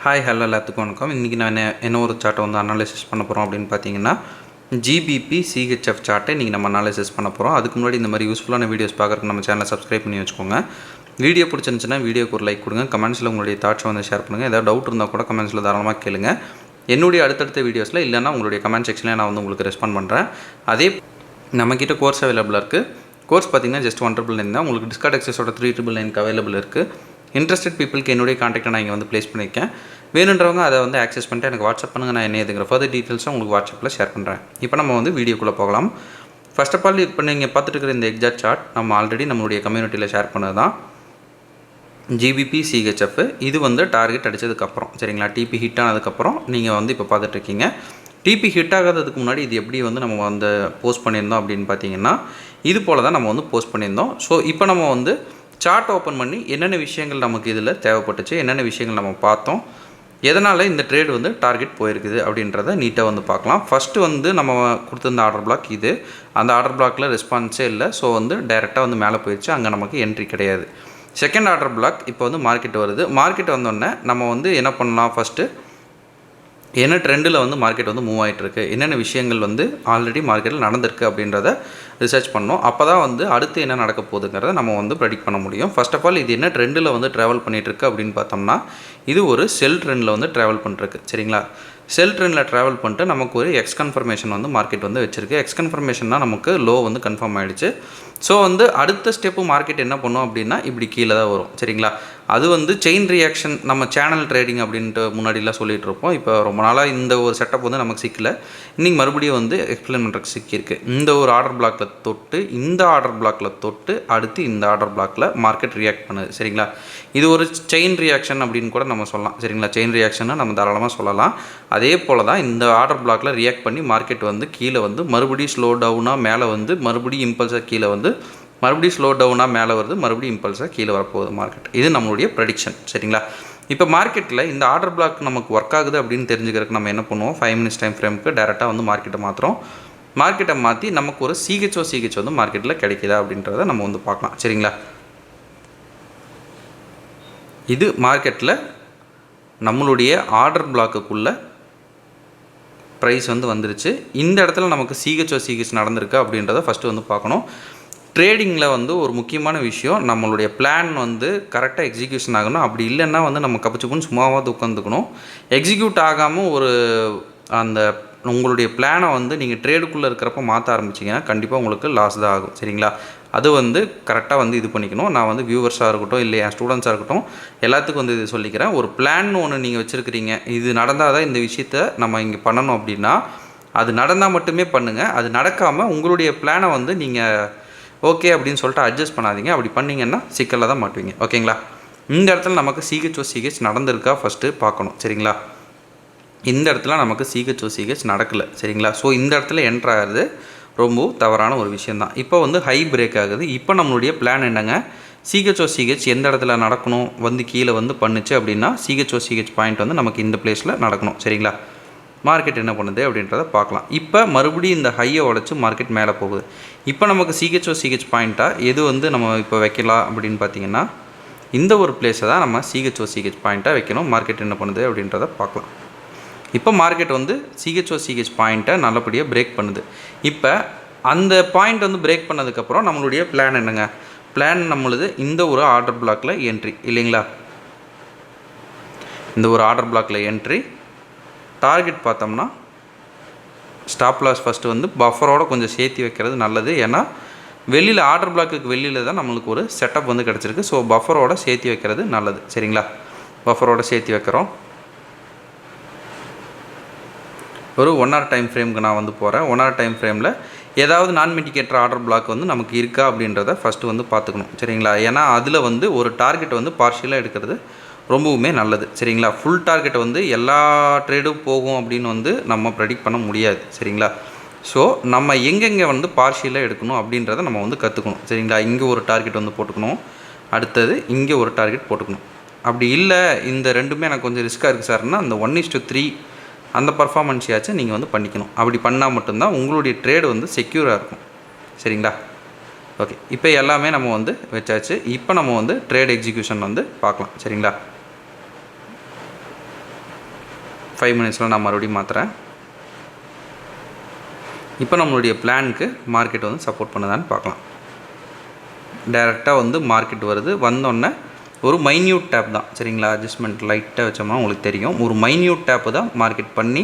Hi hello எல்லாத்துக்கும் வணக்கம். இன்றைக்கி நான் என்ன ஒரு சார்ட்டை வந்து அனாலிசிஸ் பண்ண போகிறோம் அப்படின்னு பார்த்தீங்கன்னா, ஜிபிபி சிஹெச்எஃப் சார்ட்டை இன்றைக்கி நம்ம அனாலிசிஸ் பண்ண போகிறோம். அதுக்கு முன்னாடி இந்த மாதிரி யூஸ்ஃபுல்லான வீடியோஸ் பார்க்குறதுக்கு நம்ம சேனலை சப்ஸ்கிரைப் பண்ணி வச்சுக்கோங்க. வீடியோ பிடிச்சிருந்துச்சுன்னா வீடியோக்கு ஒரு லைக் கொடுங்க. கமெண்ட்ஸில் உங்களுடைய தாட்ஸை வந்து ஷேர் பண்ணுங்கள். ஏதாவது டவுட் இருந்தால் கூட கமெண்ட்ஸில் தாராளமாக கேளுங்க. என்னுடைய அடுத்தடுத்த வீடியோஸில் இல்லைன்னா உங்களுடைய கமெண்ட் செக்ஷனில் நான் வந்து உங்களுக்கு ரெஸ்பாண்ட் பண்ணுறேன். அதே நம்மக்கிட்ட கோர்ஸ் அவைலபிளாக இருக்குது. கோர்ஸ் பார்த்திங்கன்னா ஜஸ்ட் 1,999 தான். உங்களுக்கு டிஸ்கார்ட் எக்ஸஸோட 3,999 அவைலபிள் இருக்குது. இன்ட்ரெஸ்டட் பீப்புளுக்கு என்னுடைய கான்டாக்டை நான் இங்கே வந்து ப்ளேஸ் பண்ணியிருக்கேன். வேணுன்றவங்க அதை வந்து ஆக்சஸ் பண்ணிட்டு எனக்கு வாட்ஸ்அப் பண்ணுங்கள். நான் என்ன எதுங்கிற ஃபர்தர் டீட்டெயில்ஸும் உங்களுக்கு வாட்ஸ்அப்பில் ஷேர் பண்ணுறேன். இப்போ நம்ம வந்து வீடியோக்குள்ளே போகலாம். ஃபர்ஸ்ட் ஆஃப் ஆல் இப்போ நீங்கள் பார்த்துட்டு இருக்கிற இந்த எக்ஸாக்ட் சார்ட் நம்ம ஆல்ரெடி நம்மளுடைய கம்யூனிட்டியில் ஷேர் பண்ணது தான். ஜிபிபி சிஹெச்எஃப் இது வந்து டார்கெட் அடித்ததுக்கப்புறம் சரிங்களா, டிபி ஹிட் ஆனதுக்கப்புறம் நீங்கள் வந்து இப்போ பார்த்துட்ருக்கீங்க. டிபி ஹிட் ஆகாததுக்கு முன்னாடி இது எப்படி வந்து நம்ம வந்து போஸ்ட் பண்ணியிருந்தோம் அப்படின்னு பார்த்தீங்கன்னா, இது போல் தான் நம்ம வந்து போஸ்ட் பண்ணியிருந்தோம். ஸோ இப்போ நம்ம வந்து சார்ட் ஓப்பன் பண்ணி என்னென்ன விஷயங்கள் நமக்கு இதில் தேவைப்பட்டுச்சு, என்னென்ன விஷயங்கள் நம்ம பார்த்தோம், எதனால் இந்த ட்ரேட் வந்து டார்கெட் போயிருக்குது அப்படின்றத நீட்டாக வந்து பார்க்கலாம். ஃபஸ்ட்டு வந்து நம்ம கொடுத்துருந்த ஆர்டர் பிளாக் இது. அந்த ஆர்டர் பிளாக்கில் ரெஸ்பான்ஸே இல்லை. ஸோ வந்து டைரெக்டாக வந்து மேலே போயிடுச்சு. அங்கே நமக்கு என்ட்ரி கிடையாது. செகண்ட் ஆர்டர் பிளாக் இப்போ வந்து மார்க்கெட் வருது. மார்க்கெட் வந்தோடனே நம்ம வந்து என்ன பண்ணலாம், ஃபஸ்ட்டு என்ன ட்ரெண்டில் வந்து மார்க்கெட் வந்து மூவ் ஆகிட்டுருக்கு, என்னென்ன விஷயங்கள் வந்து ஆல்ரெடி மார்க்கெட்டில் நடந்திருக்கு அப்படின்றத ரிசர்ச் பண்ணோம். அப்போ தான் வந்து அடுத்து என்ன நடக்க போகுதுங்கிறத நம்ம வந்து ப்ரெடிக்ட் பண்ண முடியும். ஃபர்ஸ்ட் ஆஃப் ஆல் இது என்ன ட்ரெண்டில் வந்து ட்ராவல் பண்ணிகிட்ருக்கு அப்படின்னு பார்த்தோம்னா, இது ஒரு செல் ட்ரெண்டில் வந்து ட்ராவல் பண்ணிருக்கு சரிங்களா. செல் ட்ரெண்டில் ட்ராவல் பண்ணிட்டு நமக்கு ஒரு எக்ஸ் கன்ஃபர்மேஷன் வந்து மார்க்கெட் வந்து வச்சுருக்கு. எக்ஸ் கன்ஃபர்மேஷன்னா நமக்கு லோ வந்து கன்ஃபார்ம் ஆகிடுச்சு. ஸோ வந்து அடுத்த ஸ்டெப்பு மார்க்கெட் என்ன பண்ணும் அப்படின்னா, இப்படி கீழே தான் வரும் சரிங்களா. அது வந்து செயின் ரியாக்ஷன், நம்ம சேனல் ட்ரேடிங் அப்படின்ட்டு முன்னாடிலாம் சொல்லிகிட்டு இருப்போம். இப்போ ரொம்ப நாளாக இந்த ஒரு செட்டப் வந்து நமக்கு சிக்கல. இன்றைக்கி மறுபடியும் வந்து எக்ஸ்பிளைன் பண்ணுறதுக்கு சிக்கியிருக்கு. இந்த ஒரு ஆர்டர் பிளாக்கில் தொட்டு, இந்த ஆர்டர் பிளாக்கில் தொட்டு, அடுத்து இந்த ஆர்டர் பிளாக்கில் மார்க்கெட் ரியாக்ட் பண்ணுது சரிங்களா. இது ஒரு செயின் ரியாக்ஷன் அப்படின்னு கூட நம்ம சொல்லலாம் சரிங்களா. செயின் ரியாக்ஷனை நம்ம தாராளமாக சொல்லலாம். அதே போல் தான் இந்த ஆர்டர் பிளாக்கில் ரியாக்ட் பண்ணி மார்க்கெட் வந்து கீழே வந்து மறுபடியும் ஸ்லோ டவுனாக மேலே வந்து மறுபடியும் இம்பல்ஸாக கீழே வந்து மறுபடியும் ஸ்லோ டவுனாக மேலே வருது, மறுபடியும் இம்பல்ஸாக கீழே வரப்போகுது மார்க்கெட். இது நம்மளுடைய ப்ரெடிக்ஷன் சரிங்களா. இப்போ மார்க்கெட்டில் இந்த ஆர்டர் பிளாக் நமக்கு ஒர்க் ஆகுது அப்படின்னு தெரிஞ்சுக்கிறதுக்கு நம்ம என்ன பண்ணுவோம், 5 minutes டைம் ஃப்ரேமுக்கு டேரெக்டாக வந்து மார்க்கெட்டை மாற்றுறோம். மார்க்கெட்டை மாற்றி நமக்கு ஒரு சிஹெச் வந்து மார்க்கெட்டில் கிடைக்குதா அப்படின்றத நம்ம வந்து பார்க்கலாம் சரிங்களா. இது மார்க்கெட்டில் நம்மளுடைய ஆர்டர் பிளாக்குக்குள்ளே ப்ரைஸ் வந்து வந்துருச்சு. இந்த இடத்துல நமக்கு சிஹெச் நடந்திருக்கு அப்படின்றத ஃபஸ்ட்டு வந்து பார்க்கணும். ட்ரேடிங்கில் வந்து ஒரு முக்கியமான விஷயம், நம்மளுடைய பிளான் வந்து கரெக்டாக எக்ஸிக்யூஷன் ஆகணும். அப்படி இல்லைன்னா வந்து நம்ம கப்பிச்சுக்குன்னு சும்மாவாக உட்காந்துக்கணும். எக்ஸிக்யூட் ஆகாமல் ஒரு அந்த உங்களுடைய பிளானை வந்து நீங்கள் ட்ரேடுக்குள்ளே இருக்கிறப்ப மாற்ற ஆரம்பிச்சிங்கன்னா கண்டிப்பாக உங்களுக்கு லாஸ் தான் ஆகும் சரிங்களா. அது வந்து கரெக்டாக வந்து இது பண்ணிக்கணும். நான் வந்து வியூவர்ஸாக இருக்கட்டும், இல்லை என் ஸ்டூடெண்ட்ஸாக இருக்கட்டும், எல்லாத்துக்கும் வந்து இது சொல்லிக்கிறேன். ஒரு பிளான் ஒன்று நீங்கள் வச்சுருக்கிறீங்க, இது நடந்தால் தான் இந்த விஷயத்தை நம்ம இங்கே பண்ணணும் அப்படின்னா அது நடந்தால் மட்டுமே பண்ணுங்கள். அது நடக்காமல் உங்களுடைய பிளானை வந்து நீங்கள் ஓகே அப்படின்னு சொல்லிட்டு அட்ஜஸ்ட் பண்ணாதீங்க. அப்படி பண்ணிங்கன்னா சிக்கலில் தான் மாட்டுவீங்க ஓகேங்களா. இந்த இடத்துல நமக்கு சிஹெச் நடந்திருக்கா ஃபஸ்ட்டு பார்க்கணும் சரிங்களா. இந்த இடத்துல நமக்கு சிஹெச் நடக்கலை சரிங்களா. ஸோ இந்த இடத்துல என்ட்ரு ஆகிறது ரொம்ப தவறான ஒரு விஷயந்தான். இப்போ வந்து ஹை பிரேக் ஆகுது. இப்போ நம்மளுடைய பிளான் என்னங்க, சிஹெச் எந்த இடத்துல நடக்கணும், வந்து கீழே வந்து பண்ணுச்சு அப்படின்னா சிஹெச் பாயிண்ட் வந்து நமக்கு இந்த பிளேஸில் நடக்கணும் சரிங்களா. மார்க்கெட் என்ன பண்ணுது அப்படின்றத பார்க்கலாம். இப்போ மறுபடியும் இந்த ஹையை உடச்சி மார்க்கெட் மேலே போகுது. இப்போ நமக்கு சிஹெச் பாயிண்ட்டாக எது வந்து நம்ம இப்போ வைக்கலாம் அப்படின்னு பார்த்தீங்கன்னா, இந்த ஒரு பிளேஸை தான் நம்ம சிஹெச் பாயிண்ட்டாக வைக்கணும். மார்க்கெட் என்ன பண்ணுது அப்படின்றத பார்க்கலாம். இப்போ மார்க்கெட் வந்து சிஹெச் பாயிண்ட்டை நல்லபடியாக பிரேக் பண்ணுது. இப்போ அந்த பாயிண்ட் வந்து பிரேக் பண்ணதுக்கப்புறம் நம்மளுடைய பிளான் என்னங்க, பிளான் நம்மளுது இந்த ஒரு ஆர்டர் பிளாக்கில் என்ட்ரி இல்லைங்களா. இந்த ஒரு ஆர்டர் பிளாக்கில் என்ட்ரி, டார்கெட் பார்த்தோம்னா ஸ்டாப் லாஸ் ஃபஸ்ட்டு வந்து பஃபரோடு கொஞ்சம் சேர்த்து வைக்கிறது நல்லது. ஏன்னா வெளியில் ஆர்டர் பிளாக்குக்கு வெளியில் தான் நம்மளுக்கு ஒரு செட்டப் வந்து கிடச்சிருக்கு. ஸோ பஃபரோடு சேர்த்து வைக்கிறது நல்லது சரிங்களா. பஃபரோடு சேர்த்து வைக்கிறோம். ஒரு 1 hour டைம் ஃப்ரேமுக்கு நான் வந்து போகிறேன். 1 hour டைம் ஃப்ரேமில் ஏதாவது நான் மிட்டிகேட்டர் ஆர்டர் பிளாக் வந்து நமக்கு இருக்கா அப்படின்றத ஃபஸ்ட்டு வந்து பார்த்துக்கணும் சரிங்களா. ஏன்னா அதில் வந்து ஒரு டார்கெட் வந்து பார்ஷியலாக எடுக்கிறது ரொம்பவுமே நல்லது சரிங்களா. ஃபுல் டார்கெட்டை வந்து எல்லா ட்ரேடும் போகும் அப்படின்னு வந்து நம்ம ப்ரெடிக்ட் பண்ண முடியாது சரிங்களா. ஸோ நம்ம எங்கெங்கே வந்து பார்ஷியலாக எடுக்கணும் அப்படின்றத நம்ம வந்து கற்றுக்கணும் சரிங்களா. இங்கே ஒரு டார்கெட் வந்து போட்டுக்கணும், அடுத்தது இங்கே ஒரு டார்கெட் போட்டுக்கணும். அப்படி இல்லை இந்த ரெண்டுமே எனக்கு கொஞ்சம் ரிஸ்க்காக இருக்குது சார்னா அந்த 1:3 அந்த பர்ஃபார்மன்ஸையாச்சும் நீங்கள் வந்து பண்ணிக்கணும். அப்படி பண்ணால் மட்டும்தான் உங்களுடைய ட்ரேடு வந்து செக்யூராக இருக்கும் சரிங்களா. ஓகே, இப்போ எல்லாமே நம்ம வந்து வச்சாச்சு. இப்போ நம்ம வந்து ட்ரேட் எக்ஸிக்யூஷன் வந்து பார்க்கலாம் சரிங்களா. 5 மினிட்ஸில் நான் மறுபடியும் மாற்றுறேன். இப்போ நம்மளுடைய பிளானுக்கு மார்க்கெட் வந்து சப்போர்ட் பண்ணுதான்னு பார்க்கலாம். டைரெக்டாக வந்து மார்க்கெட் வருது. வந்தோடனே ஒரு மைன்யூட் டேப் தான் சரிங்களா. அட்ஜஸ்ட்மெண்ட் லைட்டாக வச்சோம்னா உங்களுக்கு தெரியும். ஒரு மைன்யூட் டேப்பு தான் மார்க்கெட் பண்ணி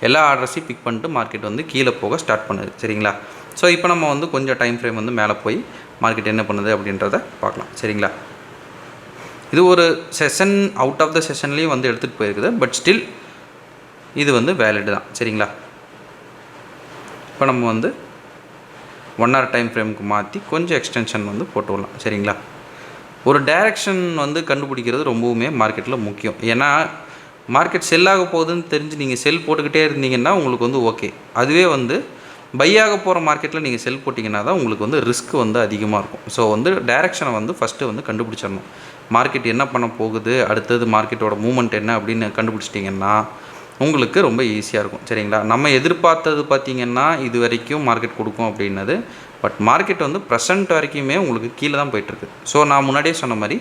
எல்லா ஆர்டர்ஸையும் பிக் பண்ணிட்டு மார்க்கெட் வந்து கீழே போக ஸ்டார்ட் பண்ணுது சரிங்களா. ஸோ இப்போ நம்ம வந்து கொஞ்சம் டைம் ஃப்ரேம் வந்து மேலே போய் மார்க்கெட் என்ன பண்ணுது அப்படின்றத பார்க்கலாம் சரிங்களா. இது ஒரு செஷன் அவுட் ஆஃப் த செஷன்லேயும் வந்து எடுத்துகிட்டு போயிருக்குது. பட் ஸ்டில் இது வந்து வேலிடு தான் சரிங்களா. இப்போ நம்ம வந்து 1 hour டைம் ஃப்ரேமுக்கு மாற்றி கொஞ்சம் எக்ஸ்டென்ஷன் வந்து போட்டு விடலாம் சரிங்களா. ஒரு டைரெக்ஷன் வந்து கண்டுபிடிக்கிறது ரொம்பவுமே மார்க்கெட்டில் முக்கியம். ஏன்னா மார்க்கெட் செல்லாக போகுதுன்னு தெரிஞ்சு நீங்கள் செல் போட்டுக்கிட்டே இருந்தீங்கன்னா உங்களுக்கு வந்து ஓகே. அதுவே வந்து பையாக போகிற மார்க்கெட்டில் நீங்கள் செல் போட்டிங்கன்னா தான் உங்களுக்கு வந்து ரிஸ்க் வந்து அதிகமாக இருக்கும். ஸோ வந்து டைரெக்ஷனை வந்து ஃபஸ்ட்டு வந்து கண்டுபிடிச்சிடணும். மார்க்கெட் என்ன பண்ண போகுது, அடுத்தது மார்க்கெட்டோட மூவ்மெண்ட் என்ன அப்படின்னு கண்டுபிடிச்சிட்டிங்கன்னா உங்களுக்கு ரொம்ப ஈஸியாக இருக்கும் சரிங்களா. நம்ம எதிர்பார்த்தது பார்த்திங்கன்னா இது வரைக்கும் மார்க்கெட் கொடுக்கும் அப்படின்னது. பட் மார்க்கெட் வந்து ப்ரெசென்ட் வரைக்குமே உங்களுக்கு கீழே தான் போயிட்டுருக்கு. ஸோ நான் முன்னாடியே சொன்ன மாதிரி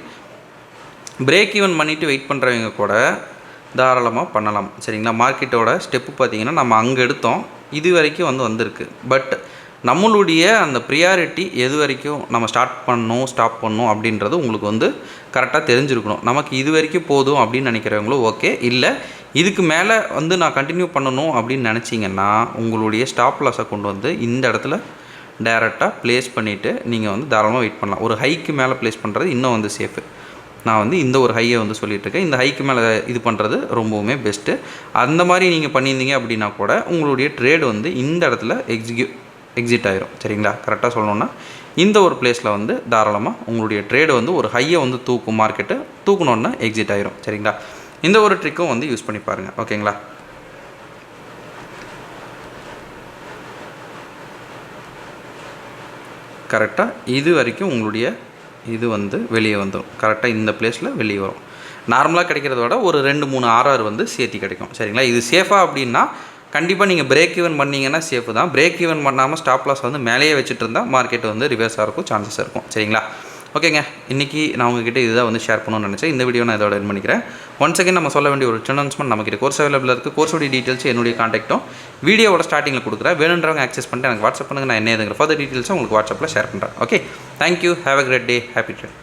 பிரேக் ஈவன் பண்ணிவிட்டு வெயிட் பண்ணுறவங்க கூட தாராளமாக பண்ணலாம் சரிங்களா. மார்க்கெட்டோட ஸ்டெப்பு பார்த்திங்கன்னா நம்ம அங்கே எடுத்தோம், இது வரைக்கும் வந்து வந்திருக்கு. பட் நம்மளுடைய அந்த ப்ரியாரிட்டி எது வரைக்கும் நம்ம ஸ்டார்ட் பண்ணணும் ஸ்டாப் பண்ணணும் அப்படின்றது உங்களுக்கு வந்து கரெக்டாக தெரிஞ்சிருக்கணும். நமக்கு இது வரைக்கும் போதும் அப்படின்னு நினைக்கிறவங்களும் ஓகே. இல்லை இதுக்கு மேலே வந்து நான் கண்டினியூ பண்ணணும் அப்படின்னு நினச்சிங்கன்னா உங்களுடைய ஸ்டாப் லாஸை கொண்டு வந்து இந்த இடத்துல டைரெக்டாக ப்ளேஸ் பண்ணிவிட்டு நீங்கள் வந்து தாராளமாக வெயிட் பண்ணலாம். ஒரு ஹைக்கு மேலே ப்ளேஸ் பண்ணுறது இன்னும் வந்து சேஃபு. நான் வந்து இந்த ஒரு ஹையை வந்து சொல்லிகிட்ருக்கேன். இந்த ஹைக்கு மேலே இது பண்ணுறது ரொம்பவுமே பெஸ்ட்டு. அந்த மாதிரி நீங்கள் பண்ணியிருந்தீங்க அப்படின்னா கூட உங்களுடைய ட்ரேடு வந்து இந்த இடத்துல எக்ஸிட் ஆகிரும் சரிங்களா. கரெக்டாக சொல்லணுன்னா இந்த ஒரு பிளேஸில் வந்து தாராளமாக உங்களுடைய ட்ரேடு வந்து ஒரு ஹையை வந்து தூக்கும். மார்க்கெட்டு தூக்கணுன்னா எக்ஸிட் ஆகிரும் சரிங்களா. இந்த ஒரு ட்ரிக்கும் வந்து யூஸ் பண்ணி பாருங்கள் ஓகேங்களா. கரெக்டாக இது வரைக்கும் உங்களுடைய இது வந்து வெளியே வந்துடும். கரெக்டாக இந்த பிளேஸில் வெளியே வரும். நார்மலாக கிடைக்கிறத விட ஒரு 2-3 RR வந்து சேர்த்தி கிடைக்கும் சரிங்களா. இது சேஃபாக அப்படின்னா கண்டிப்பாக நீங்கள் பிரேக் ஈவன் பண்ணிங்கன்னா சேஃபு தான். பிரேக் ஈவன் பண்ணாமல் ஸ்டாப் லாஸ் வந்து மேலேயே வச்சுட்டு இருந்தால் மார்க்கெட் வந்து ரிவர்ஸாக இருக்கும் சான்சஸ் இருக்கும் சரிங்களா. ஓகேங்க, இன்றைக்கி நான் உங்ககிட்ட இதுதான் வந்து ஷேர் பண்ணணும்னு நினச்சேன். இந்த வீடியோ நான் இதோட எண்ட் பண்ணிக்கிறேன். ஒன்ஸ் அகேன் நம்ம சொல்ல வேண்டிய ஒரு அனௌன்ஸ்மெண்ட், நம்மக்கிட்ட கோர்ஸ் அவைலபிள் இருக்குது. கோர்ஸோடைய டீட்டெயில்ஸ் என்னுடைய காண்டாக்டும் வீடியோவோட ஸ்டார்டிங்கில் கொடுக்குறேன். வேணுன்றவங்க ஆக்சஸ் பண்ணிட்டு எனக்கு வாட்ஸ்அப் பண்ணுங்கள். நான் என்ன ஏதுங்கிற ஃபர்தர் டீட்டெயில்ஸும் உங்களுக்கு வாட்ஸ்அப்பில் ஷேர் பண்ணுறேன். Okay, thank you, have a great day, happy trade.